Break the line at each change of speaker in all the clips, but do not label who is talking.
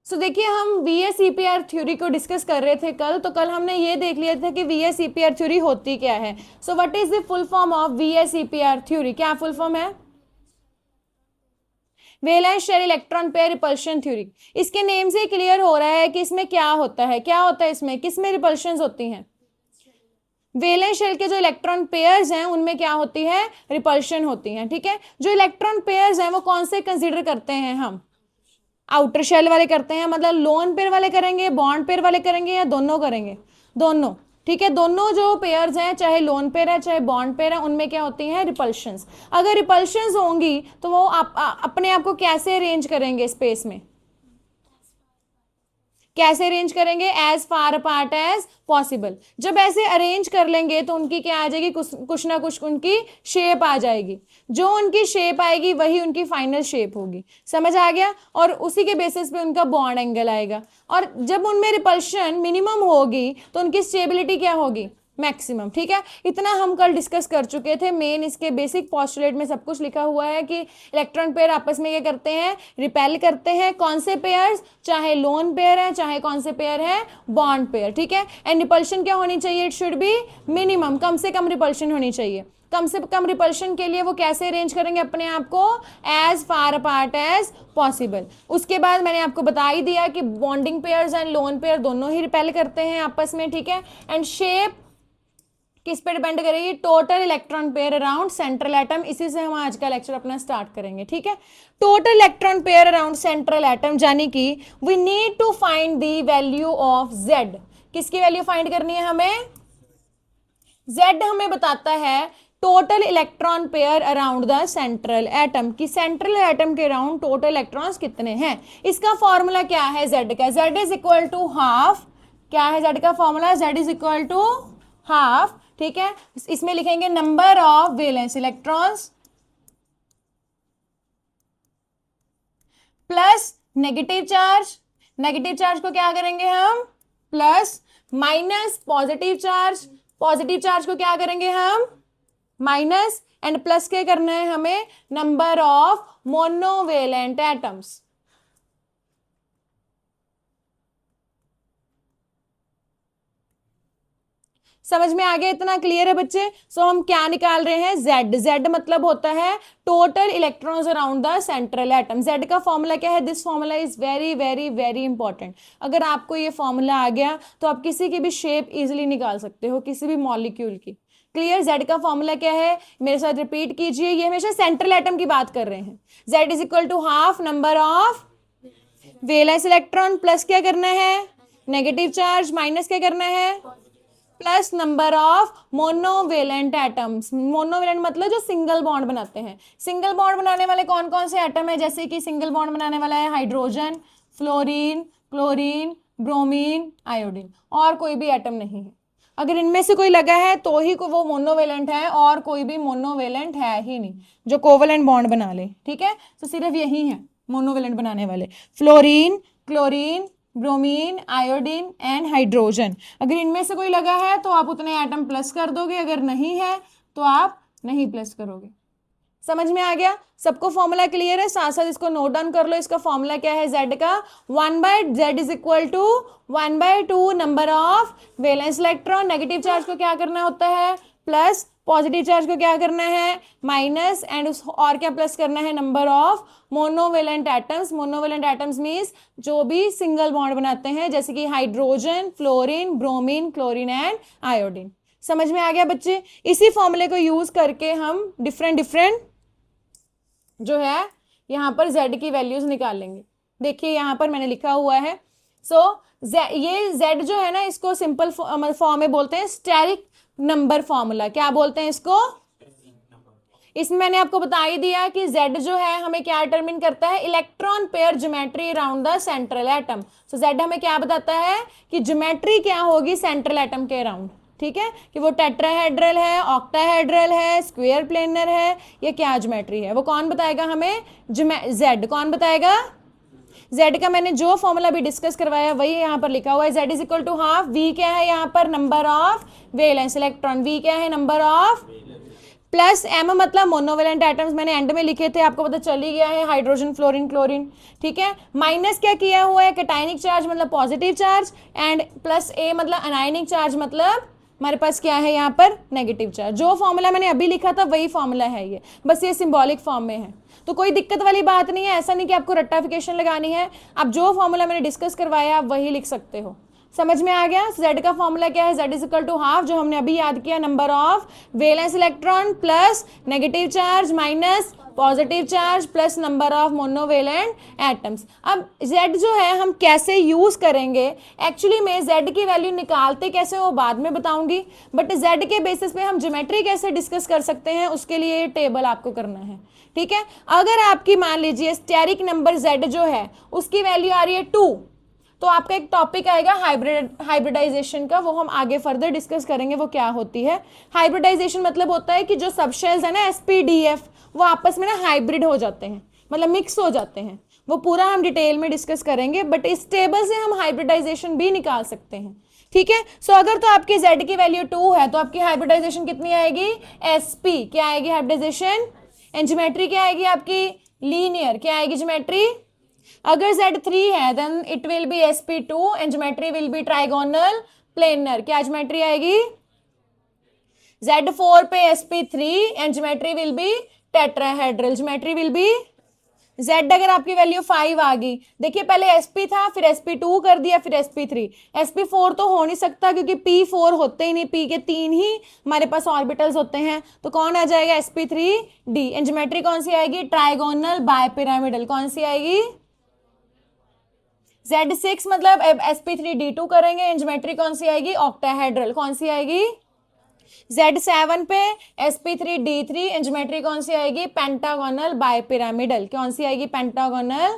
सो देखिए, हम VSEPR theory को डिस्कस कर रहे थे कल, तो कल हमने ये देख लिया था कि VSEPR थ्योरी होती क्या है। So what is the full form of VSEPR theory? क्या फुल फॉर्म है? Valence shell electron pair repulsion theory. इसके नेम से क्लियर हो रहा है कि इसमें क्या होता है, क्या होता है इसमें, किसमें रिपल्शंस होती हैं? वेलेंस शेल के जो इलेक्ट्रॉन पेयर्स हैं उनमें क्या होती है? रिपल्शन होती है। ठीक है, जो इलेक्ट्रॉन पेयर्स हैं वो कौन से कंसीडर करते हैं हम? आउटर शेल वाले करते हैं, मतलब लोन पेयर वाले करेंगे, बॉन्ड पेयर वाले करेंगे, या दोनों करेंगे? दोनों। ठीक है, दोनों जो पेयर्स हैं, चाहे लोन पेयर है चाहे बॉन्ड पेयर है, उनमें क्या होती हैं? रिपल्शंस। अगर रिपल्शंस होंगी तो वो अपने आप को कैसे अरेंज करेंगे स्पेस में? कैसे अरेंज करेंगे? As far apart as possible. जब ऐसे अरेंज कर लेंगे तो उनकी क्या आ जाएगी? कुछ ना कुछ उनकी शेप आ जाएगी। जो उनकी शेप आएगी वही उनकी फाइनल शेप होगी। समझ आ गया? और उसी के बेसिस पे उनका बॉन्ड एंगल आएगा। और जब उनमें रिपल्शन मिनिमम होगी तो उनकी स्टेबिलिटी क्या होगी? मैक्सिमम। ठीक है, इतना हम कल डिस्कस कर चुके थे। मेन इसके बेसिक पॉस्टुलेट में सब कुछ लिखा हुआ है कि इलेक्ट्रॉन पेयर आपस में क्या करते हैं? रिपेल करते हैं। कौन से पेयर्स? चाहे लोन पेयर है चाहे कौन से पेयर है? Bond pair. ठीक है, एंड रिपल्शन क्या होनी चाहिए? इट शुड बी मिनिमम, कम से कम रिपल्शन होनी चाहिए। कम से कम रिपल्शन के लिए वो कैसे अरेंज करेंगे अपने आप को? As far apart as possible. उसके बाद मैंने आपको बता ही दिया कि bonding pairs and lone pair दोनों ही रिपेल करते हैं आपस में। ठीक है, एंड शेप किस पे डिपेंड करेगी? Total electron pair around central atom. इसी से हम आज का लेक्चर अपना स्टार्ट करेंगे। ठीक है, total electron pair around central atom, यानी कि we need to find the value of Z. किसकी वैल्यू फाइंड करनी है हमें? जेड हमें बताता है total electron pair around the central atom, कि सेंट्रल एटम के अराउंड टोटल इलेक्ट्रॉन्स कितने हैं। इसका फॉर्मूला क्या है जेड का? Z is equal to half. क्या है जेड का formula? Z is equal to half. ठीक है, इसमें लिखेंगे number of valence electrons plus negative charge. Negative charge को क्या करेंगे हम? Plus, minus positive charge. Positive charge को क्या करेंगे हम? माइनस, एंड प्लस क्या करना है हमें? Number of monovalent atoms. समझ में आ गया? इतना क्लियर है बच्चे? सो हम क्या निकाल रहे हैं? जेड। जेड मतलब होता है total electrons around the central atom. Z का फॉर्मूला क्या है? This formula is very very very important. अगर आपको ये फॉर्मूला आ गया तो आप किसी की भी शेप इजिली निकाल सकते हो, किसी भी मॉलिक्यूल की। क्लियर? जेड का फॉर्मूला क्या है? मेरे साथ रिपीट कीजिए, ये हमेशा सेंट्रल एटम की बात कर रहे हैं। Z is equal to half number of valence electron plus क्या करना है? नेगेटिव चार्ज, माइनस क्या करना है? Plus number of monovalent atoms. Monovalent मतलब जो सिंगल बॉन्ड बनाते हैं। सिंगल बॉन्ड बनाने वाले कौन कौन से एटम है? जैसे कि सिंगल बॉन्ड बनाने वाला है hydrogen, fluorine, chlorine, bromine, iodine. और कोई भी एटम नहीं है। अगर इनमें से कोई लगा है तो ही को वो मोनोवेलेंट है, और कोई भी मोनोवेलेंट है ही नहीं जो कोवेलेंट बॉन्ड बना ले। ठीक है, तो सिर्फ यही है मोनोवेलेंट बनाने वाले, fluorine, chlorine, bromine, iodine and hydrogen. अगर इनमें से कोई लगा है तो आप उतने एटम प्लस कर दोगे, अगर नहीं है तो आप नहीं प्लस करोगे। समझ में आ गया? सबको फॉर्मूला क्लियर है? साथ साथ इसको नोट डाउन कर लो। इसका फॉर्मूला क्या है जेड का? 1/z is equal to 1/2 number of valence electron. Negative charge को क्या करना होता है? प्लस। पॉजिटिव चार्ज को क्या करना है? माइनस। एंड और क्या प्लस करना है? Number of monovalent atoms. Monovalent atoms means जो भी सिंगल बॉन्ड बनाते हैं, जैसे कि hydrogen, fluorine, bromine, chlorine and iodine. समझ में आ गया बच्चे? इसी फॉर्मूले को यूज करके हम डिफरेंट जो है यहां पर z की वैल्यूज निकाल लेंगे। देखिए यहां पर मैंने लिखा हुआ है। ये z जो है ना, इसको सिंपल फॉर्म में बोलते हैं स्टेरिक नंबर फॉर्मूला। क्या बोलते हैं इसको? इसमें मैंने आपको बता ही दिया कि z जो है हमें क्या डिटरमिन करता है? Electron pair geometry around the central atom. So z हमें क्या बताता है कि ज्योमेट्री क्या होगी सेंट्रल एटम के अराउंड। ठीक है, कि वो टेट्राहेड्रल है, ऑक्टाहेड्रल है, स्क्वायर प्लेनर है, ये क्या ज्योमेट्री है, वो कौन बताएगा हमें? z। कौन बताएगा? z का मैंने जो फॉर्मूला भी डिस्कस करवाया वही यहाँ पर लिखा हुआ है। z is equal to half. v क्या है यहाँ पर? Number of valence electron. v क्या है? Number of. प्लस M मतलब मोनोवेलेंट एटम्स, मैंने एंड में लिखे थे, आपको पता चल ही गया है, हाइड्रोजन फ्लोरीन क्लोरीन, ठीक है। माइनस क्या किया हुआ है, कैटायनिक चार्ज मतलब positive charge, and plus A मतलब अनायनिक चार्ज मतलब हमारे पास क्या है यहाँ पर नेगेटिव चार्ज। जो फॉर्मूला मैंने अभी लिखा था वही फॉर्मूला है ये, बस ये सिंबॉलिक फॉर्म में है, तो कोई दिक्कत वाली बात नहीं है। ऐसा नहीं कि आपको रट्टाफिकेशन लगानी है, आप जो फॉर्मूला मैंने डिस्कस करवाया आप वही लिख सकते हो। समझ में आ गया। Z का फॉर्मूला क्या है, Z is equal to half, जो हमने अभी याद किया, number of valence electron plus negative charge minus positive charge plus number of monovalent atoms. अब Z जो है हम कैसे यूज करेंगे, एक्चुअली में Z की वैल्यू निकालते कैसे वो बाद में बताऊंगी, बट Z के बेसिस पे हम ज्योमेट्री कैसे डिस्कस कर सकते हैं उसके लिए ये टेबल आपको करना है, ठीक है। अगर आपकी मान लीजिए स्टेरिक नंबर Z जो है उसकी वैल्यू आ रही है 2, तो आपका एक टॉपिक आएगा हाइब्रिडाइजेशन का, वो हम आगे फर्दर डिस्कस करेंगे वो क्या होती है। हाइब्रिडाइजेशन मतलब होता है कि जो सबशेल्स है ना SPDF वो आपस में ना हाइब्रिड हो जाते हैं, मतलब मिक्स हो जाते हैं, वो पूरा हम डिटेल में डिस्कस करेंगे, बट इस टेबल से हम हाइब्रिडाइजेशन भी निकाल सकते हैं, ठीक है। सो अगर तो आपकी Z की वैल्यू 2 है तो आपकी हाइब्रिडाइजेशन कितनी आएगी, SP क्या आएगी हाइब्रिडाइजेशन, एंड ज्योमेट्री क्या आएगी आपकी लीनियर, क्या आएगी ज्योमेट्री। अगर Z3 है then it will be SP2 and geometry will be trigonal planar, क्या ज्योमेट्री आएगी। Z4 पे SP3 and geometry will be tetrahedral, geometry will be. Z अगर आपकी वैल्यू 5 आ गई, देखिए पहले SP था फिर SP2 कर दिया फिर SP3, SP4 तो हो नहीं सकता क्योंकि P4 होते ही नहीं, P के 3 ही हमारे पास ऑर्बिटल्स होते हैं, तो कौन आ जाएगा SP3D, एंड ज्योमेट्री कौन सी आएगी ट्राइगोनल बायपिरामिडल, कौन सी आएगी। Z6 मतलब SP3D2 करेंगे एंड ज्योमेट्री कौन सी आएगी ऑक्टाहेड्रल, कौन सी आएगी। Z7 पे SP3D3 एंड ज्योमेट्री कौन सी आएगी पेंटागोनल बायपिरामिडल, कौन सी आएगी पेंटागोनल।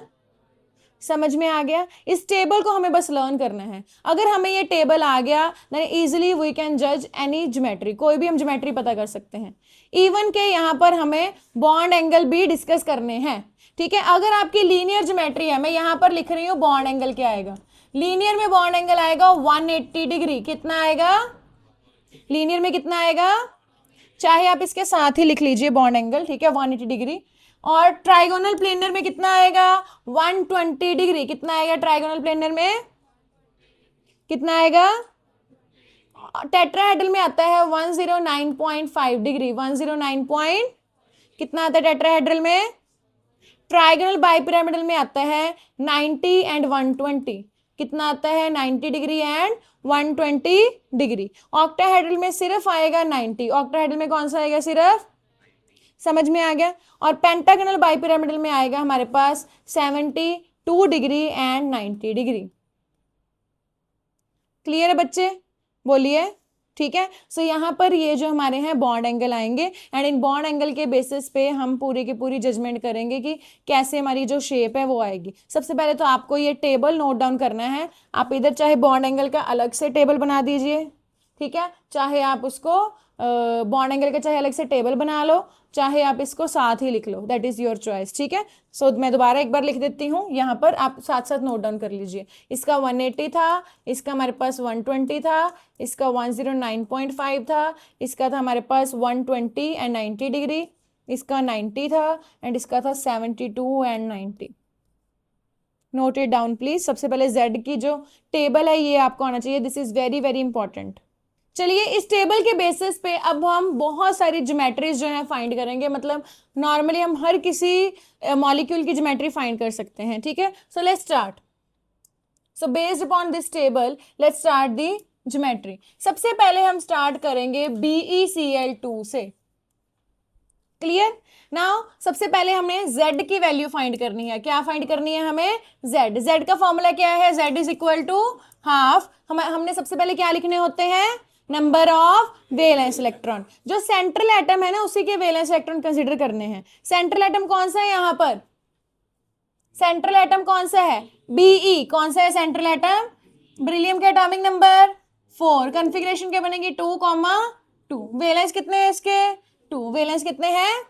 समझ में आ गया। इस टेबल को हमें बस लर्न करना है, अगर हमें ये टेबल आ गया देन इजीली वी कैन जज एनी ज्योमेट्री, कोई भी हम ज्योमेट्री पता कर सकते हैं। इवन के यहाँ पर हमें बॉन्ड एंगल भी डिस्कस करने हैं, ठीक है। अगर आपकी लीनियर ज्योमेट्री है, मैं यहाँ पर लिख रही हूँ बॉन्ड एंगल क्या आएगा, लीनियर में बॉन्ड एंगल आएगा 180 डिग्री, कितना आएगा लीनियर में कितना आएगा, चाहे आप इसके साथ ही लिख लीजिए बॉन्ड एंगल, ठीक है 180 डिग्री। और ट्राइगोनल प्लेनर में कितना आएगा 120 डिग्री, कितना आएगा ट्राइगोनल प्लेनर में कितना आएगा। टेट्राहेड्रल में आता है 109.5 डिग्री, 109 कितना आता है टेट्राहेड्रल में। ट्राइगोनल बाइपिरामिडल में आता है 90 एंड 120, कितना आता है 90 डिग्री एंड 120 डिग्री। ऑक्टाहेड्रल में सिर्फ आएगा 90, ऑक्टाहेड्रल में कौन सा आएगा सिर्फ, समझ में आ गया। और पेंटागोनल बाइपिरामिडल में आएगा हमारे पास 72 डिग्री एंड 90 डिग्री। क्लियर है बच्चे, बोलिए, ठीक है। सो यहाँ पर ये जो हमारे हैं बॉन्ड एंगल आएंगे एंड इन बॉन्ड एंगल के बेसिस पे हम पूरी की पूरी जजमेंट करेंगे कि कैसे हमारी जो शेप है वो आएगी। सबसे पहले तो आपको ये टेबल नोट डाउन करना है, आप इधर चाहे बॉन्ड एंगल का अलग से टेबल बना दीजिए, ठीक है, चाहे आप उसको बॉन्ड एंगल का चाहे अलग से टेबल बना लो, चाहे आप इसको साथ ही लिख लो, दैट इज योर चॉइस, ठीक है। सो मैं दोबारा एक बार लिख देती हूँ, यहाँ पर आप साथ साथ नोट डाउन कर लीजिए। इसका 180 था, इसका हमारे पास 120 था, इसका 109.5 था, इसका था हमारे पास 120 एंड 90 डिग्री, इसका 90 था एंड इसका था 72 and 90। Note it down please. सबसे पहले Z की जो टेबल है ये आपको आना चाहिए, this is very very important. चलिए इस टेबल के बेसिस पे अब हम बहुत सारी ज्योमेट्रीज जो है फाइंड करेंगे, मतलब नॉर्मली हम हर किसी मॉलिक्यूल की ज्योमेट्री फाइंड कर सकते हैं, ठीक है। So let's start. So based upon this table let's start the geometry. सबसे पहले हम स्टार्ट करेंगे BeCl2 से, क्लियर। नाउ सबसे पहले हमें Z की वैल्यू फाइंड करनी है, क्या फाइंड करनी है हमें Z का फॉर्मूला क्या है, Z is equal to half. हमने सबसे पहले क्या लिखने होते हैं, नंबर ऑफ वेलेंस इलेक्ट्रॉन, जो सेंट्रल एटम है ना उसी के वेलेंस इलेक्ट्रॉन कंसीडर करने हैं। सेंट्रल एटम कौन सा है यहाँ पर, सेंट्रल एटम कौन सा है Be, कौन सा है सेंट्रल एटम, बेरिलियम के एटॉमिक नंबर 4, कॉन्फ़िगरेशन क्या बनेगी 2,2, वेलेंस कितने हैं इसके 2, वेलेंस कितने हैं।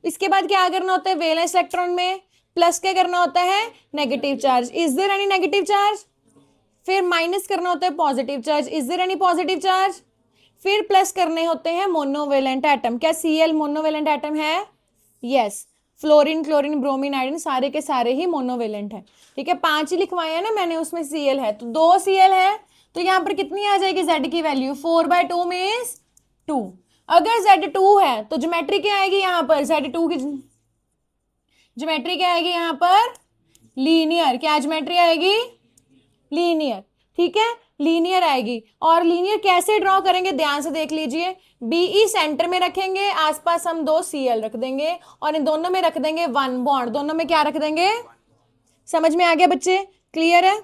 इसके बाद क्या करना होता है, वेलेंस इलेक्ट्रॉन में प्लस क्या करना होता है negative charge, is there any negative charge, फिर माइनस करना होता है positive charge, is there any positive charge, फिर प्लस करने होते हैं मोनोवेलेंट एटम। क्या Cl मोनोवेलेंट एटम है? Yes. Fluorine, chlorine, bromine, iodine सारे के सारे ही मोनोवेलेंट है। ठीक है, 5 ही लिखवाए हैं ना मैंने, उसमें Cl है तो 2 Cl है, तो यहाँ पर कितनी आ जाएगी Z की वैल्यू? 4/2 मीन्स 2। अगर Z2 है तो ज्योमेट्री क्या आएगी यहाँ पर? Z2 की ज्योमेट्री क्या आएगी यहाँ पर? लीनियर। क्या ज्योमेट्री आएगी? लीनियर। ठीक है, लीनियर आएगी। और लीनियर कैसे ड्रॉ करेंगे ध्यान से देख लीजिए। बीई सेंटर में रखेंगे, आसपास हम 2 Cl रख देंगे और इन दोनों में रख देंगे 1 बॉन्ड। दोनों में क्या रख देंगे? समझ में आ गया बच्चे? क्लियर है?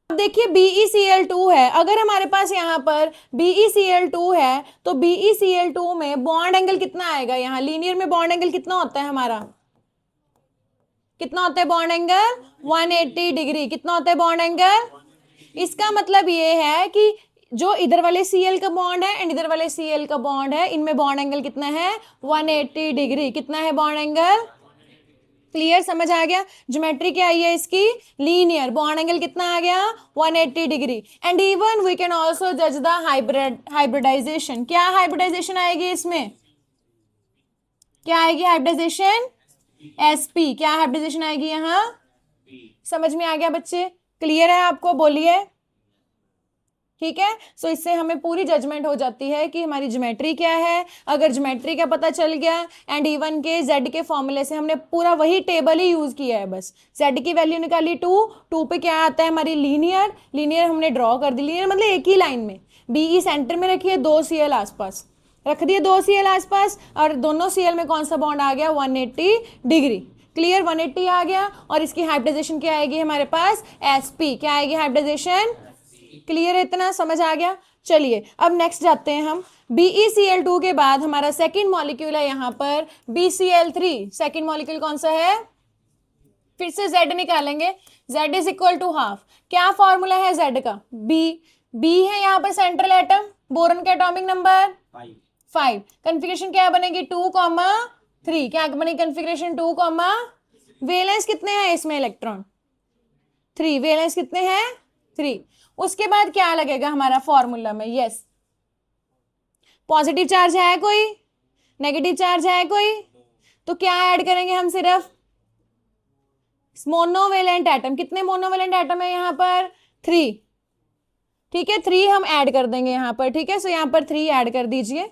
अब देखिए BeCl2 है, अगर हमारे पास यहाँ पर BeCl2 है तो BeCl2 में बॉन्ड एंगल कितना आएगा? यहाँ लीनियर में बॉन्ड एंगल कितना होता है हमारा? कितना होता है बॉन्ड एंगल? 180 डिग्री। कितना होता है बॉन्ड एंगल? इसका मतलब ये है कि जो इधर वाले Cl का बॉन्ड है एंड इधर वाले Cl का बॉन्ड है, इनमें बॉन्ड एंगल कितना है? 180 डिग्री। कितना है बॉन्ड एंगल? क्लियर? समझ आ गया? ज्योमेट्री क्या आई है इसकी? लीनियर। बॉन्ड एंगल कितना आ गया? 180 degree. And even we can also जज द हाइब्रिडाइजेशन। क्या हाइब्रिडाइजेशन आएगी इसमें? क्या आएगी हाइब्रिडाइजेशन? sp। क्या हाइब्रिडाइजेशन आएगी यहाँ? समझ में आ गया बच्चे? क्लियर है आपको? बोलिए। ठीक है, सो इससे हमें पूरी जजमेंट हो जाती है कि हमारी ज्योमेट्री क्या है। अगर ज्योमेट्री का पता चल गया एंड इवन के z के फॉर्मूले से हमने पूरा वही टेबल ही यूज किया है, बस z की वैल्यू निकाली 2 पे क्या आता है हमारी? लीनियर। लीनियर हमने ड्रॉ कर दी। लीनियर मतलब एक ही लाइन में, बीई सेंटर में रखिए, 2 Cl आसपास रख दिए, 2 Cl आसपास, और दोनों Cl में कौन सा बॉन्ड आ गया? 180 डिग्री। क्लियर? 180 आ गया। और इसकी हाइब्रिडाइजेशन क्या आएगी हमारे पास? sp। क्या आएगी हाइब्रिडाइजेशन? क्लियर है? इतना समझ आ गया? चलिए अब नेक्स्ट जाते हैं हम। BeCl2 के बाद हमारा सेकंड मॉलिक्यूल है यहाँ पर BCl3। सेकंड मॉलिक्यूल कौन सा है? फिर से Z निकालेंगे। Z is equal to half. क्या फॉर्मूला है Z का? B है यहाँ पर सेंट्रल एटम। बोरॉन का एटॉमिक नंबर 5। कॉन्फ़िगरेशन क्या बनेगी? 2,3। क्या बनेगी कॉन्फ़िगरेशन? 2, वैलेंस कितने हैं इसमें? इलेक्ट्रॉन 3। वैलेंस कितने हैं? 3। उसके बाद क्या लगेगा हमारा फॉर्मूला में? यस, पॉजिटिव चार्ज है कोई? नेगेटिव चार्ज है कोई? तो क्या ऐड करेंगे हम? सिर्फ मोनोवेलेंट एटम। कितने मोनोवेलेंट एटम है यहाँ पर? 3। ठीक है, 3 हम ऐड कर देंगे यहाँ पर। ठीक है, सो यहाँ पर 3 ऐड कर दीजिए।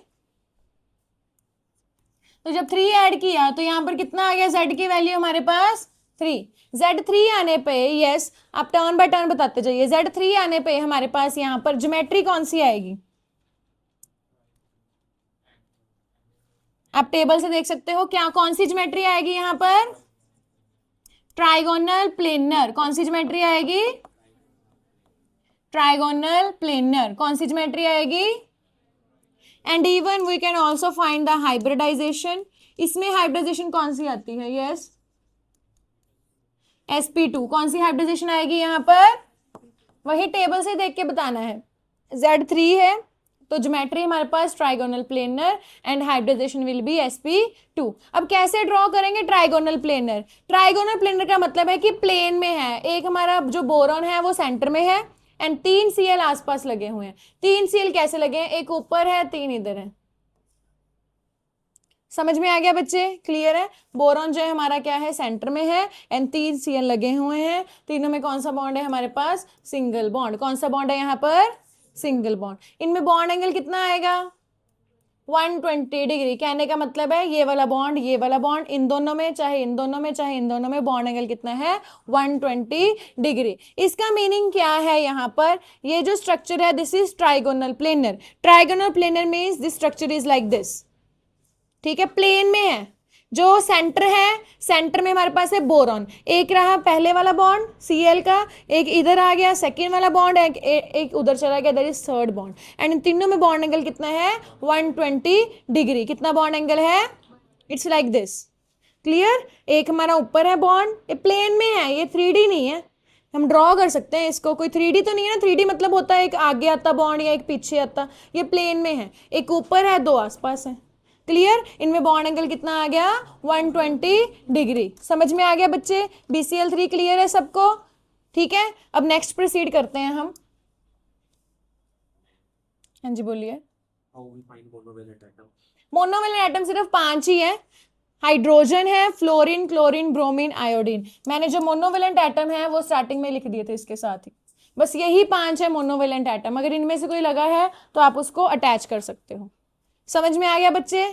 तो जब 3 ऐड किया तो यहाँ पर कितना आ गया? Z की वैल्यू हमारे पास 3। Z3 आने पे, यस आप टर्न बाय टर्न बताते जाइए, Z3 आने पे हमारे पास यहाँ पर ज्योमेट्री कौन सी आएगी? आप टेबल से देख सकते हो। क्या कौन सी ज्योमेट्री आएगी यहाँ पर? Trigonal planar. कौन सी ज्योमेट्री आएगी? Trigonal planar. कौन सी ज्योमेट्री आएगी? And even we can also find the hybridization. इसमें हाइब्रिडाइजेशन कौन सी आती है? Yes, sp2। कौन सी हाइब्रिडाइजेशन आएगी यहाँ पर? वही टेबल से देख के बताना है। Z3 है तो ज्योमेट्री हमारे पास trigonal planar and hybridisation will be sp2। अब कैसे ड्रॉ करेंगे ट्राइगोनल प्लेनर? ट्राइगोनल प्लेनर का मतलब है कि प्लेन में है। एक हमारा जो बोरॉन है वो सेंटर में है एंड 3 Cl आसपास लगे हुए हैं। 3 Cl कैसे लगे हैं? एक ऊपर है, 3 इधर है। समझ में आ गया बच्चे? क्लियर है? बोरॉन जो है हमारा क्या है? सेंटर में है एंड 3 Cl लगे हुए हैं। तीनों में कौन सा बॉन्ड है हमारे पास? Single bond. कौन सा बॉन्ड है यहाँ पर? Single bond. इनमें बॉन्ड एंगल कितना आएगा? 120 डिग्री। कहने का मतलब है ये वाला बॉन्ड, ये वाला बॉन्ड, इन दोनों में, चाहे इन दोनों में, चाहे इन दोनों में बॉन्ड एंगल कितना है? 120 डिग्री। इसका मीनिंग क्या है यहाँ पर? ये जो स्ट्रक्चर है this is trigonal planar. Trigonal planar means this structure is like this. ठीक है, प्लेन में है। जो सेंटर है, सेंटर में हमारे पास है बोरॉन। एक रहा पहले वाला बॉन्ड Cl का, एक इधर आ गया सेकेंड वाला बॉन्ड, एक उधर चला गया, that is third bond. And in तीनों में बॉन्ड एंगल कितना है? 120 डिग्री। कितना बॉन्ड एंगल है? It's like this. क्लियर? एक हमारा ऊपर है बॉन्ड, ये प्लेन में है, ये 3D नहीं है। हम ड्रॉ कर सकते हैं इसको, कोई 3D तो नहीं है ना। 3D मतलब होता है एक आगे आता बॉन्ड या एक पीछे आता। ये प्लेन में है, एक ऊपर है, 2 आसपास है। क्लियर? इनमें बॉन्ड एंगल कितना आ गया? 120 डिग्री। समझ में आ गया बच्चे? BCl3 क्लियर है सबको? ठीक है, अब नेक्स्ट प्रोसीड करते हैं हम। हाँ जी बोलिए। मोनोवेलेंट एटम सिर्फ 5 ही है, हाइड्रोजन है, फ्लोरीन, क्लोरीन, ब्रोमीन, आयोडीन। मैंने जो मोनोवेलेंट एटम है वो स्टार्टिंग में लिख दिए थे इसके साथ ही, बस यही 5 है मोनोवेलेंट एटम। अगर इनमें से कोई लगा है तो आप उसको अटैच कर सकते हो। समझ में आ गया बच्चे?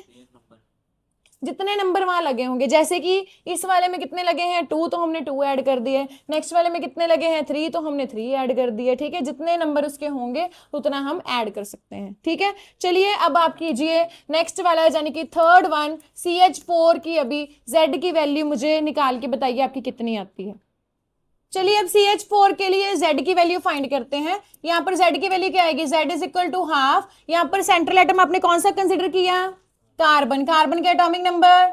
जितने नंबर वहां लगे होंगे, जैसे कि इस वाले में कितने लगे हैं 2, तो हमने 2 ऐड कर दिए। नेक्स्ट वाले में कितने लगे हैं 3, तो हमने 3 ऐड कर दिए। ठीक है, जितने नंबर उसके होंगे उतना हम ऐड कर सकते हैं। ठीक है, चलिए अब आप कीजिए नेक्स्ट वाला, यानी कि थर्ड वन, CH4 की अभी Z की वैल्यू मुझे निकाल के बताइए आपकी कितनी आती है। चलिए अब CH4 के लिए Z की वैल्यू फाइंड करते हैं। यहाँ पर Z की वैल्यू क्या आएगी, Z is equal to half. यहाँ पर सेंट्रल एटम आपने कौन सा कंसिडर किया, कार्बन। कार्बन के एटॉमिक नंबर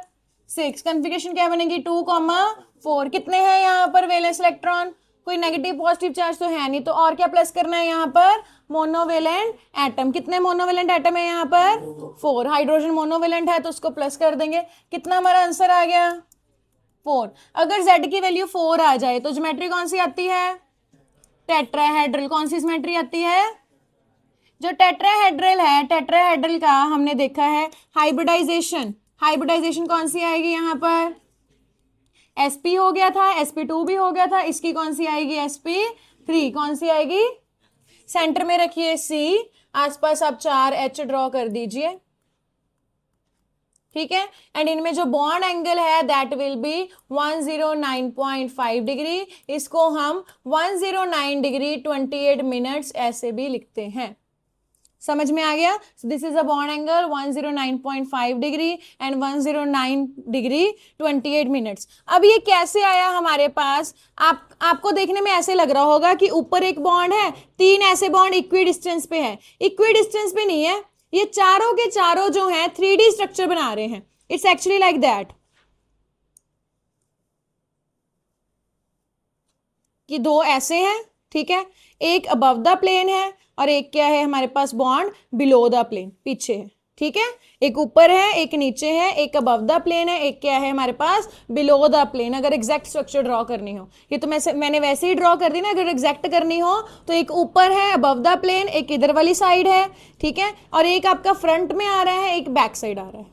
6, कॉन्फ़िगरेशन क्या बनेगी 2,4। कितने हैं यहाँ पर वैलेंस इलेक्ट्रॉन, कोई नेगेटिव पॉजिटिव चार्ज तो है नहीं, तो और क्या प्लस करना है यहाँ पर, मोनोवेलेंट एटम। कितने मोनोवेलेंट एटम है यहाँ पर 4। हाइड्रोजन मोनोवेलेंट है तो उसको प्लस कर देंगे। कितना हमारा आंसर आ गया 4। अगर Z की वैल्यू 4 आ जाए तो ज्योमेट्री कौन सी आती है, टेट्राहेड्रल। कौन सी ज्योमेट्री आती है, जो टेट्राहेड्रल है, टेट्राहेड्रल का हमने देखा है हाइब्रिडाइजेशन। हाइब्रिडाइजेशन कौन सी आएगी यहाँ पर, sp हो गया था, sp2 भी हो गया था, इसकी कौन सी आएगी sp3। कौन सी आएगी, सेंटर में रखिए C, आसपास आप 4 H ड्रॉ कर दीजिए। ठीक है, एंड इनमें जो बॉन्ड एंगल है दैट विल बी 109.5 डिग्री। इसको हम 109 डिग्री 28 मिनट्स ऐसे भी लिखते हैं। समझ में आ गया, this is a bond angle 109.5 degree and 109 degree 28 minutes. अब ये कैसे आया हमारे पास, आपको देखने में ऐसे लग रहा होगा कि ऊपर एक बॉन्ड है, 3 ऐसे बॉन्ड इक्वी डिस्टेंस पे है। इक्वी डिस्टेंस पे नहीं है, ये चारों के चारों जो हैं 3D स्ट्रक्चर बना रहे हैं। इट्स एक्चुअली लाइक दैट कि 2 ऐसे हैं, ठीक है, एक अबव द प्लेन है और एक क्या है हमारे पास बॉन्ड बिलो द प्लेन, पीछे है। ठीक है, एक ऊपर है एक नीचे है, एक अबव द प्लेन है, एक क्या है हमारे पास बिलो द प्लेन। अगर एग्जैक्ट स्ट्रक्चर ड्रॉ करनी हो, ये तो मैंने वैसे ही ड्रॉ कर दी ना। अगर एग्जैक्ट करनी हो तो एक ऊपर है अबव द प्लेन, एक इधर वाली साइड है, ठीक है, और एक आपका फ्रंट में आ रहा है, एक बैक साइड आ रहा है।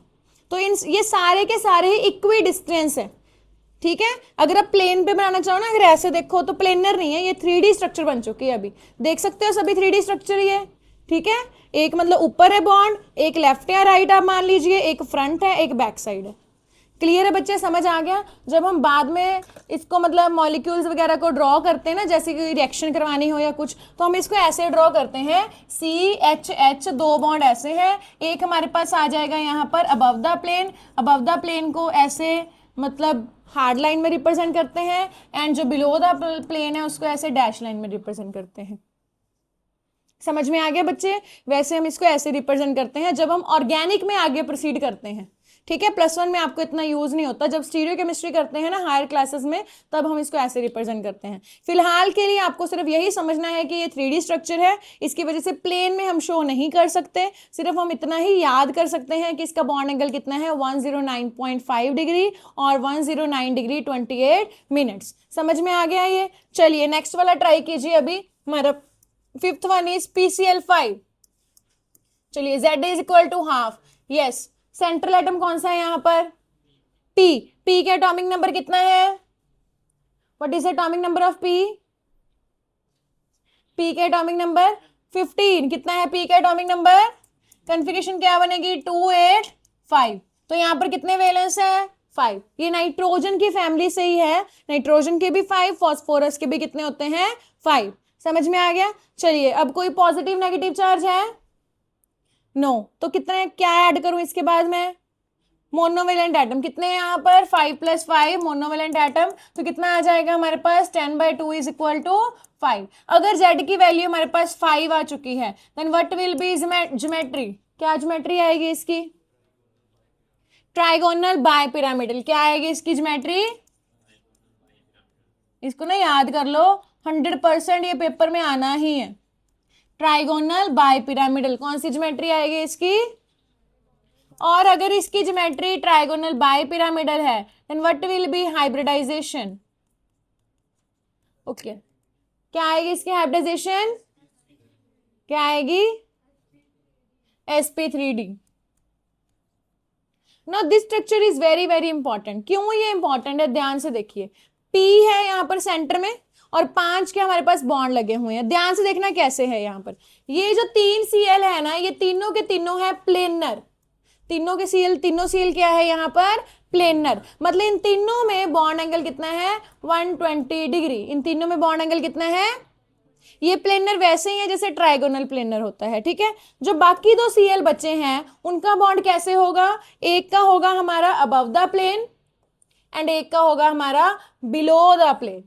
तो ये सारे के सारे ही इक्वी डिस्टेंस है। ठीक है, अगर आप प्लेन पे बनाना चाहो ना, अगर ऐसे देखो तो प्लेनर नहीं है, ये 3D स्ट्रक्चर बन चुकी है। अभी देख सकते हो सभी 3D स्ट्रक्चर ये। ठीक है, एक मतलब ऊपर है बॉन्ड, एक लेफ्ट या राइट आप मान लीजिए, एक फ्रंट है, एक बैक साइड है। क्लियर है बच्चे, समझ आ गया? जब हम बाद में इसको मतलब मॉलिक्यूल्स वगैरह को ड्रॉ करते हैं ना, जैसे कि रिएक्शन करवानी हो या कुछ, तो हम इसको ऐसे ड्रॉ करते हैं, CH 2 बॉन्ड ऐसे है, एक हमारे पास आ जाएगा यहाँ पर above the plane. Above the plane को ऐसे मतलब हार्ड लाइन में रिप्रेजेंट करते हैं, एंड जो बिलो द प्लेन है उसको ऐसे डैश लाइन में रिप्रेजेंट करते हैं। समझ में आ गया बच्चे? वैसे हम इसको ऐसे रिप्रेजेंट करते हैं जब हम ऑर्गेनिक में आगे प्रोसीड करते हैं। ठीक है, +1 में आपको इतना यूज नहीं होता, जब स्टीरियो केमिस्ट्री करते हैं ना हायर क्लासेस में, तब हम इसको ऐसे रिप्रेजेंट करते हैं। फिलहाल के लिए आपको सिर्फ यही समझना है कि ये 3D स्ट्रक्चर है, इसकी वजह से प्लेन में हम शो नहीं कर सकते। सिर्फ हम इतना ही याद कर सकते हैं कि इसका बॉन्ड एंगल कितना है, 109.5 डिग्री और 109 डिग्री 28 मिनट्स। समझ में आ गया ये? चलिए नेक्स्ट वाला ट्राई कीजिए। अभी हमारा 5th वन इज PCl5। चलिए Z is equal to half. Yes, central atom कौन सा है यहाँ पर, P। P के एटॉमिक नंबर कितना है, what is atomic number of P? P के एटॉमिक नंबर 15। कितना है P के एटॉमिक नंबर, कॉन्फ़िगरेशन क्या बनेगी 285। तो यहाँ पर कितने वैलेंस है 5। ये नाइट्रोजन की फैमिली से ही है, नाइट्रोजन के भी 5, फॉस्फोरस के भी कितने होते हैं 5। समझ में आ गया? चलिए अब कोई पॉजिटिव नेगेटिव चार्ज है, नो, तो कितने क्या ऐड करूं इसके बाद में, मोनोवेलेंट एटम कितने हैं यहाँ पर 5 + 5 मोनोवेलेंट एटम, तो कितना आ जाएगा हमारे पास 10/2 इज इक्वल टू 5। अगर Z की वैल्यू हमारे पास 5 आ चुकी है, then what will be geometry, क्या ज्योमेट्री आएगी इसकी, ट्राइगोनल बाय पिरामिडल। क्या आएगी इसकी ज्योमेट्री, इसको ना याद कर लो, 100% ये पेपर में आना ही है। ट्राइगोनल बाय पिरामिडल, कौन सी ज्योमेट्री आएगी इसकी, और अगर इसकी ज्योमेट्री ट्राइगोनल बाय पिरामिडल है, then what will be hybridization. Okay, क्या आएगी इसकी हाइब्रिडाइजेशन, क्या आएगी, sp3d। No this structure is very very important. क्यों ये इंपॉर्टेंट है, ध्यान से देखिए। p है यहाँ पर सेंटर में और 5 के हमारे पास बॉन्ड लगे हुए हैं। ध्यान से देखना कैसे है यहाँ पर। ये जो 3 Cl है ना, ये तीनों के तीनों है प्लेनर। तीनों के Cl, तीनों Cl क्या है यहाँ पर, प्लेनर। मतलब इन तीनों में बॉन्ड एंगल कितना है, 120 डिग्री। इन तीनों में बॉन्ड एंगल कितना है, ये प्लेनर वैसे ही है जैसे ट्राइगोनल प्लेनर होता है, ठीक है। जो बाकी 2 Cl बचे हैं उनका बॉन्ड कैसे होगा, एक का होगा हमारा अबव द प्लेन एंड एक का होगा हमारा बिलो द प्लेन।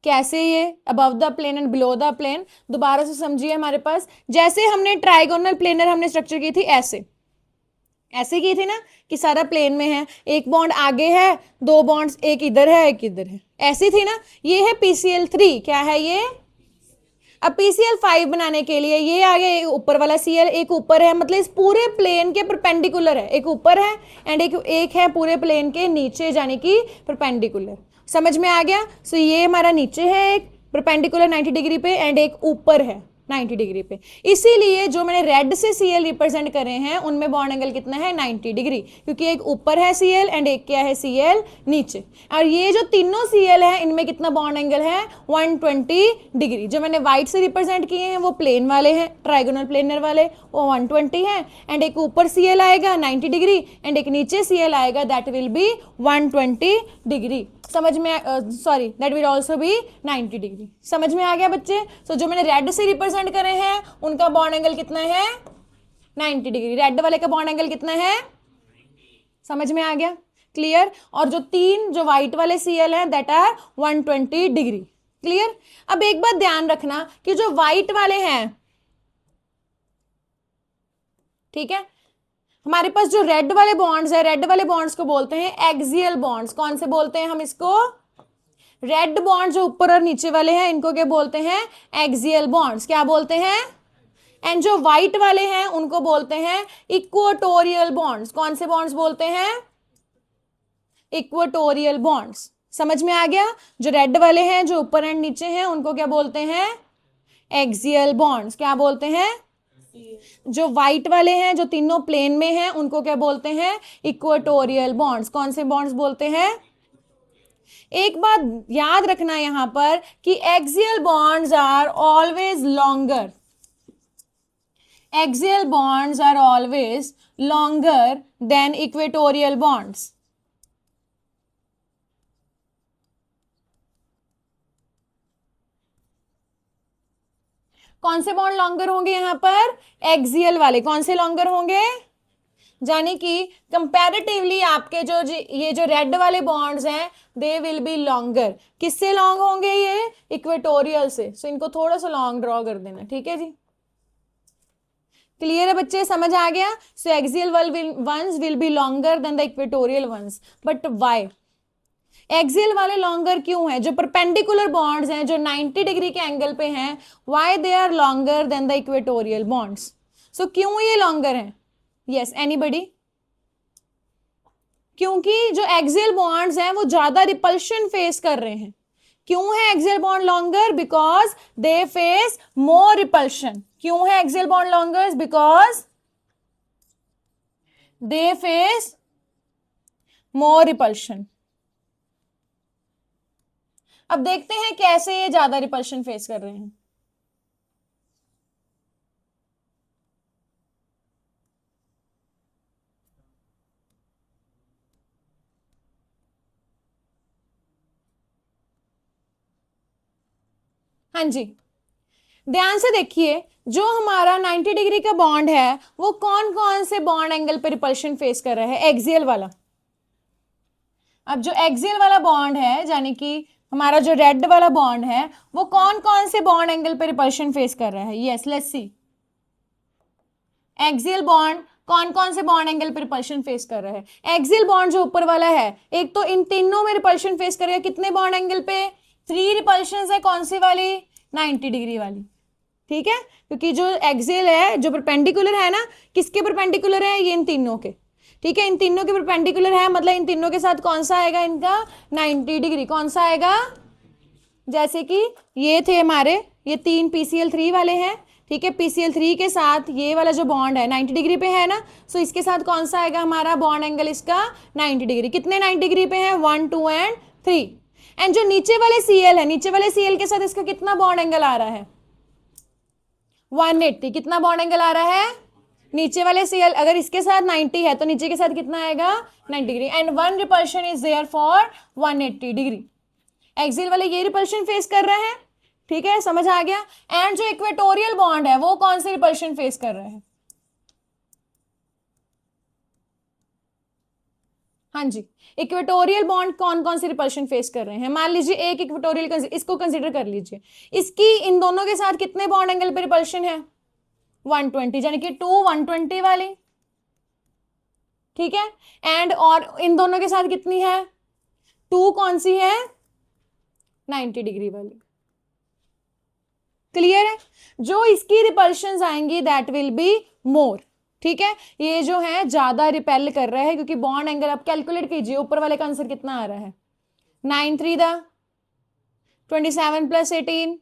कैसे ये above the plane and below the plane, दोबारा से समझिए। हमारे पास जैसे हमने ट्राइगोनल प्लेनर हमने स्ट्रक्चर की थी, ऐसे ऐसे की थी ना कि सारा प्लेन में है, एक बॉन्ड आगे है, 2 बॉन्ड्स एक इधर है एक इधर है, ऐसी थी ना। ये है PCl3, क्या है ये। अब PCl5 बनाने के लिए ये आगे ऊपर वाला Cl एक ऊपर है, मतलब इस पूरे प्लेन के परपेंडिकुलर है, एक ऊपर है एंड एक है पूरे प्लेन के नीचे, यानी कि परपेंडिकुलर। समझ में आ गया। सो ये हमारा नीचे है एक परपेंडिकुलर 90 डिग्री पे एंड एक ऊपर है 90 डिग्री पे। इसीलिए जो मैंने रेड से Cl रिप्रेजेंट करे हैं उनमें बॉन्ड एंगल कितना है, 90 डिग्री, क्योंकि एक ऊपर है Cl एंड एक क्या है Cl नीचे। और ये जो तीनों Cl है इनमें कितना बॉन्ड एंगल है, 120 डिग्री। जो मैंने व्हाइट से रिप्रेजेंट किए हैं वो प्लेन वाले हैं, ट्राइगोनल प्लेनर वाले, वो 120 है एंड एक ऊपर Cl आएगा 90 डिग्री एंड एक नीचे Cl आएगा, दैट विल बी 120 डिग्री। समझ में, sorry, that will also be 90 degree. समझ में आ गया बच्चे। सो जो मैंने रेड से रिप्रेजेंट करे हैं उनका बॉन्ड एंगल कितना है, 90 डिग्री। रेड वाले का बॉन्ड एंगल कितना है, समझ में आ गया, क्लियर। और जो 3 जो व्हाइट वाले Cl हैं दैट आर 120 डिग्री, क्लियर। अब एक बात ध्यान रखना कि जो व्हाइट वाले हैं, ठीक है, हमारे पास जो रेड वाले बॉन्ड्स है, रेड वाले बॉन्ड्स को बोलते हैं एक्सियल बॉन्ड्स। कौन से बोलते हैं हम इसको, रेड बॉन्ड जो ऊपर और नीचे वाले हैं इनको क्या बोलते हैं, एक्सियल बॉन्ड्स। क्या बोलते हैं, एंड जो व्हाइट वाले हैं उनको बोलते हैं इक्वेटोरियल बॉन्ड्स। कौन से बॉन्ड्स बोलते हैं, इक्वेटोरियल बॉन्ड्स। समझ में आ गया। जो रेड वाले हैं जो ऊपर एंड नीचे हैं उनको क्या बोलते हैं, एक्सियल बॉन्ड्स। क्या बोलते हैं, जो व्हाइट वाले हैं जो तीनों प्लेन में हैं उनको क्या बोलते हैं, इक्वेटोरियल बॉन्ड्स। कौन से बॉन्ड्स बोलते हैं। एक बात याद रखना यहां पर कि axial bonds are always longer, axial bonds are always longer than equatorial bonds. कौन से बॉन्ड लॉन्गर होंगे यहां पर, एक्सियल वाले। कौन से लॉन्गर होंगे, यानी कि कंपैरेटिवली आपके जो ये जो रेड वाले बॉन्ड्स हैं दे विल बी लॉन्गर। किससे लॉन्ग होंगे ये, इक्वेटोरियल से। सो इनको थोड़ा सा लॉन्ग ड्रॉ कर देना, ठीक है जी, क्लियर है बच्चे, समझ आ गया। So axial ones will be longer than the equatorial ones, but why, axial वाले लॉन्गर क्यों है, जो परपेंडिकुलर बॉन्ड्स हैं जो 90 डिग्री के एंगल पे हैं, why they are longer than the equatorial bonds. So क्यों ये लॉन्गर हैं, यस एनीबडी। क्योंकि जो एक्सियल बॉन्ड्स हैं वो ज्यादा रिपल्शन फेस कर रहे हैं। क्यों है axial bond longer, because they face more repulsion. क्यों है axial bond longer, because they face more repulsion. अब देखते हैं कैसे ये ज्यादा रिपल्शन फेस कर रहे हैं। हाँ जी, ध्यान से देखिए, जो हमारा 90 डिग्री का बॉन्ड है वो कौन कौन से बॉन्ड एंगल पे रिपल्शन फेस कर रहा है, एक्सियल वाला। अब जो एक्सियल वाला बॉन्ड है, यानी कि हमारा जो रेड वाला बॉन्ड है, वो कौन कौन से बॉन्ड एंगल पे रिपल्शन फेस कर रहा है, yes let's see. Axial bond कौन कौन से बॉन्ड एंगल पे रिपल्शन फेस कर रहा है, एक्सियल बॉन्ड जो ऊपर वाला है, एक तो इन तीनों में रिपल्शन फेस करेगा, कितने बॉन्ड एंगल पे, 3 रिपल्शन है। कौन सी वाली, 90 डिग्री वाली, ठीक है, क्योंकि जो एक्सियल है जो परपेंडिकुलर है ना, किसके परपेंडिकुलर है, ये इन तीनों के, ठीक है, इन तीनों के परपेंडिकुलर है, मतलब इन तीनों के साथ कौन सा आएगा इनका, 90 डिग्री। कौन सा आएगा, जैसे कि ये थे हमारे, ये 3 PCl3 वाले हैं, ठीक है। PCl3 के साथ ये वाला जो बॉन्ड है 90 डिग्री पे है ना, सो इसके साथ कौन सा आएगा हमारा बॉन्ड एंगल इसका 90 डिग्री। कितने 90 डिग्री पे है, 1 2 एंड 3। एंड जो नीचे वाले Cl है, नीचे वाले Cl के साथ इसका कितना बॉन्ड एंगल आ रहा है, 180। कितना बॉन्ड एंगल आ रहा है नीचे वाले Cl, अगर इसके साथ 90 है तो नीचे के साथ कितना आएगा 90 degree. And one repulsion is there for 180 degree. Axial वाले ये रिपल्शन फेस कर रहे हैं, ठीक है, समझ आ गया। एंड जो इक्वेटोरियल बॉन्ड है वो कौन सी रिपल्शन फेस कर रहे हैं, हाँ जी, इक्वेटोरियल बॉन्ड कौन कौन सी रिपल्शन फेस कर रहे हैं। मान लीजिए एक इक्वेटोरियल, इसको कंसीडर कर लीजिए, इसकी इन दोनों के साथ कितने बॉन्ड एंगल पे रिपल्शन है, 120, यानी कि 2 120 वाली, ठीक है। एंड और इन दोनों के साथ कितनी है, 2 कौन सी है, 90 डिग्री वाली। क्लियर है, जो इसकी रिपल्शंस आएंगी दैट विल बी मोर, ठीक है। ये जो है ज्यादा रिपेल कर रहा है क्योंकि बॉन्ड एंगल, आप कैलकुलेट कीजिए ऊपर वाले का आंसर कितना आ रहा है, 9 3 27 + 18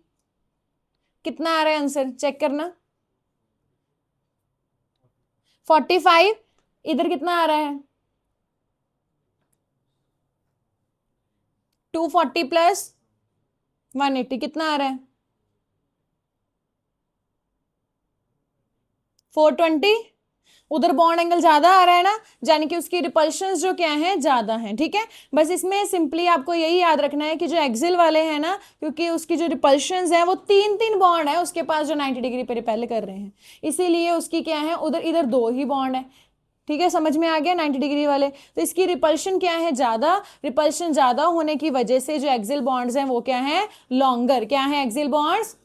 कितना आ रहा है आंसर, चेक करना, 45। इधर कितना आ रहा है, 240 + 180 कितना आ रहा है, 420। उधर बॉन्ड एंगल ज्यादा आ रहा है ना, यानी कि उसकी रिपल्शंस जो क्या है ज्यादा हैं, ठीक है। बस इसमें सिंपली आपको यही याद रखना है कि जो एक्सिल वाले हैं ना, क्योंकि उसकी जो रिपल्शंस है वो 3 बॉन्ड है उसके पास जो 90 डिग्री पे रिपेल कर रहे हैं, इसीलिए उसकी क्या है, उधर इधर 2 ही बॉन्ड है, ठीक है, समझ में आ गया 90 डिग्री वाले। तो इसकी रिपल्शन क्या है ज्यादा, रिपल्शन ज्यादा होने की वजह से जो एक्सिल बॉन्ड्स हैं वो क्या है, लॉन्गर, क्या है एक्सिल बॉन्ड्स।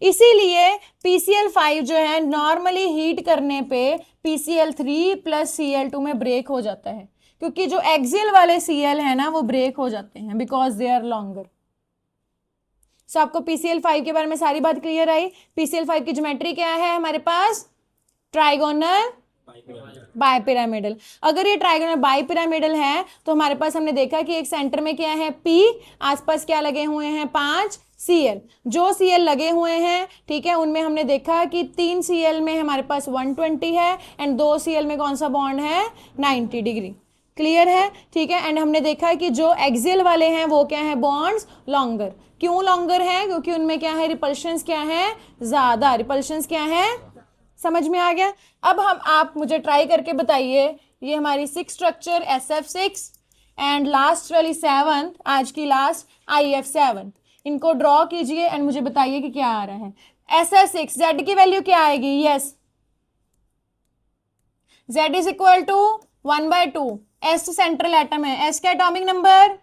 इसीलिए PCl5 जो है नॉर्मली हीट करने पे PCl3 + Cl2 में ब्रेक हो जाता है, क्योंकि जो एक्सिल वाले Cl है ना वो ब्रेक हो जाते हैं बिकॉज दे आर लॉन्गर। सो आपको PCl5 के बारे में सारी बात क्लियर आई। PCl5 की ज्योमेट्री क्या है हमारे पास, ट्राइगोनल बायपिरामिडल। अगर ये ट्राइगोनल बायपिरामिडल है तो हमारे पास हमने देखा कि एक सेंटर में क्या है P, आसपास क्या लगे हुए हैं 5 Cl। जो Cl लगे हुए हैं, ठीक है, उनमें हमने देखा कि 3 Cl में हमारे पास 120 है एंड 2 Cl में कौन सा बॉन्ड है, 90 डिग्री। क्लियर है, ठीक है। एंड हमने देखा कि जो एक्सियल वाले हैं वो क्या है, बॉन्ड्स लॉन्गर। क्यों लॉन्गर है, क्योंकि उनमें क्या है, रिपल्शंस क्या है ज्यादा, रिपल्शंस क्या है, समझ में आ गया। अब आप मुझे ट्राई करके बताइए, ये हमारी 6 स्ट्रक्चर SF6 एंड लास्ट वाली 7th, आज की लास्ट IF7, इनको ड्रॉ कीजिए एंड मुझे बताइए कि क्या आ रहा है। SF6 Z की वैल्यू क्या आएगी, yes, Z = 1/2। S central atom है, S का एटॉमिक नंबर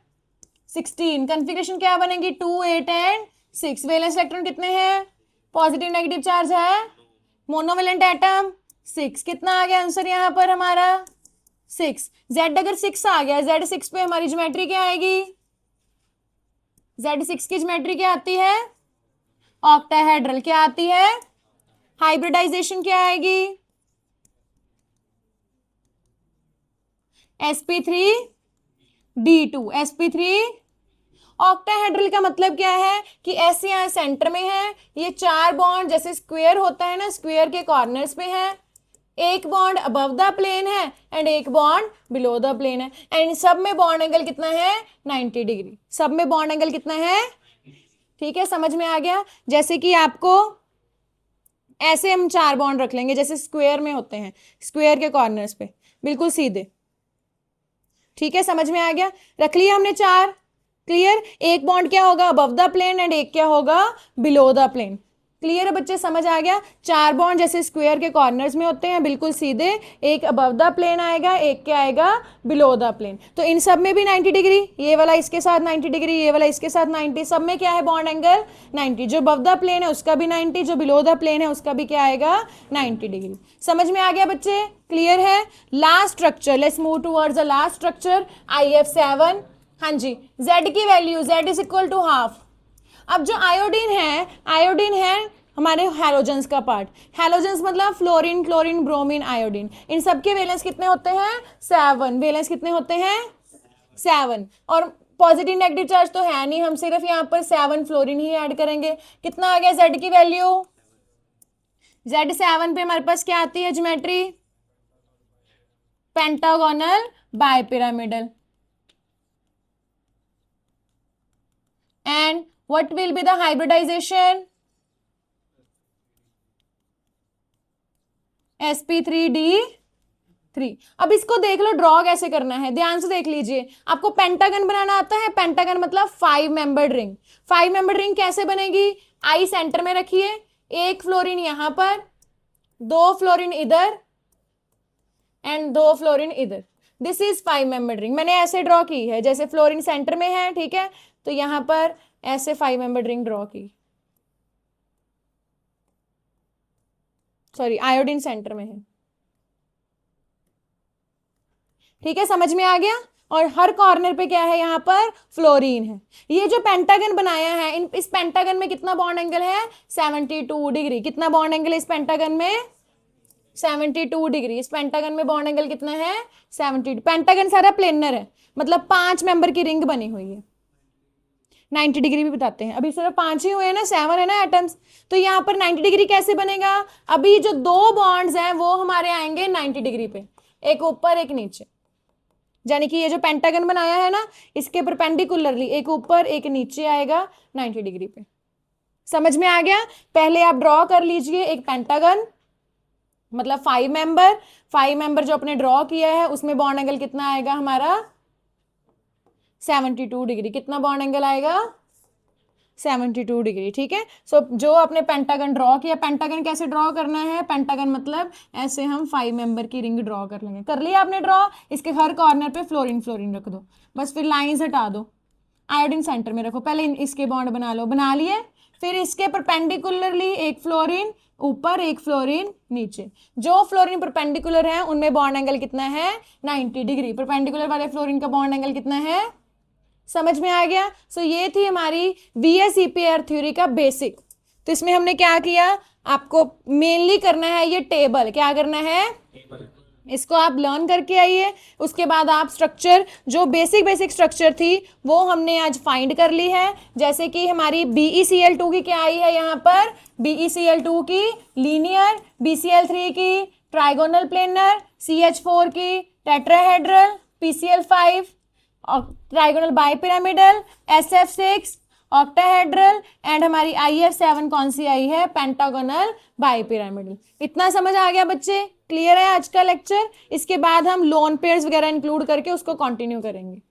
16। कॉन्फ़िगरेशन क्या बनेगी, 2 8 एंड 6। वैलेंस इलेक्ट्रॉन कितने हैं, पॉजिटिव नेगेटिव चार्ज है, मोनोवेलेंट एटम 6। कितना आ गया आंसर यहाँ पर हमारा 6। Z अगर 6 आ गया, Z6 पे हमारी ज्योमेट्री क्या आएगी, Z6 की ज्योमेट्री क्या आती है, ऑक्टाहेड्रल। क्या आती है, हाइब्रिडाइजेशन क्या आएगी, sp3d2। sp3 ऑक्टाहेड्रल का मतलब क्या है कि ऐसे यहाँ सेंटर में है, ये 4 बॉन्ड जैसे स्क्वायर होता है ना, स्क्वायर के कॉर्नर्स पे है, एक बॉन्ड अबव द प्लेन है एंड एक बॉन्ड बिलो द प्लेन है, एंड सब में बॉन्ड एंगल कितना है, 90 डिग्री। सब में बॉन्ड एंगल कितना है, ठीक है, समझ में आ गया। जैसे कि आपको ऐसे हम 4 बॉन्ड रख लेंगे जैसे स्क्वायर में होते हैं, स्क्वायर के कॉर्नर्स पे बिल्कुल सीधे, ठीक है, समझ में आ गया। रख लिया हमने 4, क्लियर। एक बॉन्ड क्या होगा, अबव द प्लेन एंड एक क्या होगा, बिलो द प्लेन। क्लियर है बच्चे, समझ आ गया। 4 बॉन्ड जैसे स्क्वायर के कॉर्नर्स में होते हैं बिल्कुल सीधे, एक अबव द प्लेन आएगा, एक क्या आएगा, बिलो द प्लेन। तो इन सब में भी 90 डिग्री, ये वाला इसके साथ 90 डिग्री, ये वाला इसके साथ 90, सब में क्या है बॉन्ड एंगल 90। जो अबव द प्लेन है उसका भी 90, जो बिलो द प्लेन है उसका भी क्या आएगा, 90 डिग्री। समझ में आ गया बच्चे, क्लियर है। Last structure, let's move towards the last structure IF7। हाँ जी, Z की वैल्यू, Z = ½ अब जो आयोडीन है हमारे हैलोजेंस का पार्ट। हैलोजेंस मतलब फ्लोरीन, क्लोरीन, ब्रोमीन, आयोडीन। इन सब के वैलेंस कितने होते हैं, 7। वैलेंस कितने होते हैं, 7। और पॉजिटिव नेगेटिव चार्ज तो है नहीं, हम सिर्फ यहाँ पर 7 फ्लोरीन ही ऐड करेंगे। कितना आ गया जेड की वैल्यू? Z7 पे हमारे पास क्या आती है geometry? Pentagonal bipyramidal. And what will be the hybridization? sp3d3। अब इसको देख लो ड्रॉ कैसे करना है, ध्यान से देख लीजिए। आपको पेंटागन बनाना आता है? पेंटागन मतलब 5 मेंबर्ड रिंग। 5 मेंबर्ड रिंग कैसे बनेगी? आई सेंटर में रखिए, एक फ्लोरीन यहां पर, 2 फ्लोरीन इधर एंड 2 फ्लोरीन इधर। This is 5 membered ring. मैंने ऐसे ड्रॉ की है, जैसे फ्लोरीन सेंटर में है, ठीक है, तो यहां पर ऐसे 5 मेंबर्ड रिंग ड्रॉ की। सॉरी, आयोडीन सेंटर में है, ठीक है, समझ में आ गया। और हर कॉर्नर पे क्या है? यहाँ पर फ्लोरीन है। ये जो पेंटागन बनाया है, इस पेंटागन में कितना बॉन्ड एंगल है? 72 डिग्री। कितना बॉन्ड एंगल है इस पेंटागन में? 72 डिग्री। इस पेंटागन में बॉन्ड एंगल कितना है? 72। पेंटागन सारा प्लेनर है, मतलब 5 मेंबर की रिंग बनी हुई है। 90 डिग्री भी बताते हैं, अभी सिर्फ 5 ही हुए हैं ना, 7 है ना एटम्स, तो यहाँ पर 90 डिग्री कैसे बनेगा? अभी जो 2 बॉन्ड्स हैं वो हमारे आएंगे 90 डिग्री पे, एक ऊपर एक नीचे। यानी कि ये जो पेंटागन बनाया है ना, इसके परपेंडिकुलरली एक ऊपर एक नीचे आएगा 90 डिग्री पे। समझ में आ गया? पहले आप ड्रॉ कर लीजिए एक पेंटागन, मतलब 5 मेंबर जो आपने ड्रॉ किया है उसमें बॉन्ड एंगल कितना आएगा हमारा? 72 डिग्री। कितना बॉन्ड एंगल आएगा? 72 डिग्री, ठीक है। सो जो आपने पेंटागन ड्रॉ किया, पेंटागन कैसे ड्रॉ करना है? पेंटागन मतलब ऐसे हम 5 मेंबर की रिंग ड्रॉ कर लेंगे। कर लिया आपने ड्रॉ? इसके हर कॉर्नर पे फ्लोरीन फ्लोरीन रख दो, बस फिर लाइंस हटा दो, आयोडीन सेंटर में रखो। पहले इसके बॉन्ड बना लो, बना लिए, फिर इसके परपेंडिकुलरली एक फ्लोरीन ऊपर एक फ्लोरीन नीचे। जो फ्लोरीन परपेंडिकुलर है उनमें बॉन्ड एंगल कितना है? 90 डिग्री। परपेंडिकुलर वाले फ्लोरीन का बॉन्ड एंगल कितना है? समझ में आ गया? सो ये थी हमारी VSEPR थ्योरी का बेसिक। तो इसमें हमने क्या किया? आपको मेनली करना है ये टेबल। क्या करना है? इसको आप लर्न करके आइए। उसके बाद आप स्ट्रक्चर, जो बेसिक स्ट्रक्चर थी वो हमने आज फाइंड कर ली है। जैसे कि हमारी BeCl2 की क्या आई है यहाँ पर? BeCl2 की लीनियर, BCl3 की ट्राइगोनल प्लेनर, CH4 की tetrahedral, PCl5 trigonal bipyramidal, SF6 octahedral and हमारी IF7 कौन सी आई है? Pentagonal bipyramidal. इतना समझ आ गया बच्चे? क्लियर है आज का लेक्चर? इसके बाद हम लोन पेयर्स वगैरह इंक्लूड करके उसको कंटिन्यू करेंगे।